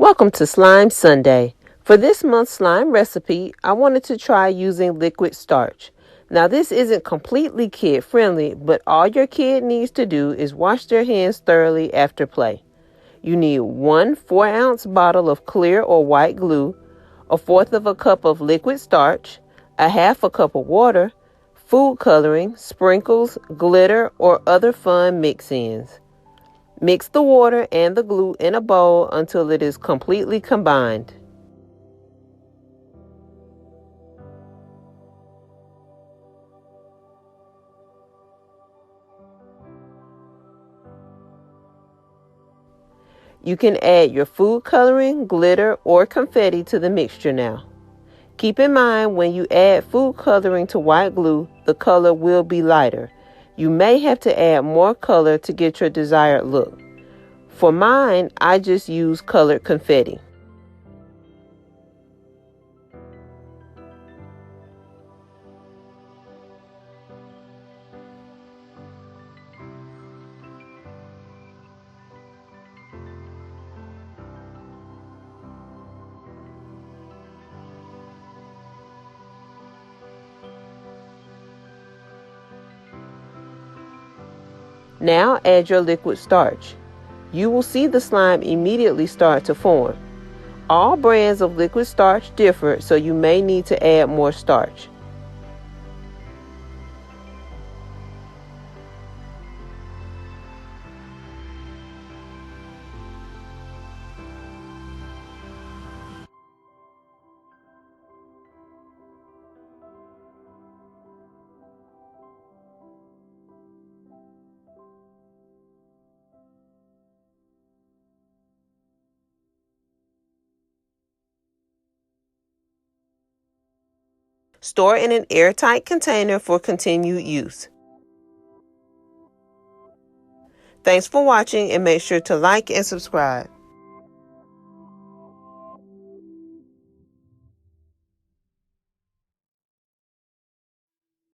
Welcome to Slime Sunday. For this month's slime recipe, I wanted to try using liquid starch. Now this isn't completely kid friendly, but all your kid needs to do is wash their hands thoroughly after play. You need 1 4-ounce bottle of clear or white glue, 1/4 of a cup of liquid starch, 1/2 cup of water, food coloring, sprinkles, glitter, or other fun mix-ins. Mix the water and the glue in a bowl until it is completely combined. You can add your food coloring, glitter, or confetti to the mixture now. Keep in mind when you add food coloring to white glue, the color will be lighter. You may have to add more color to get your desired look. For mine, I just use colored confetti. Now add your liquid starch. You will see the slime immediately start to form. All brands of liquid starch differ, so you may need to add more starch. Store in an airtight container for continued use. Thanks for watching and make sure to like and subscribe.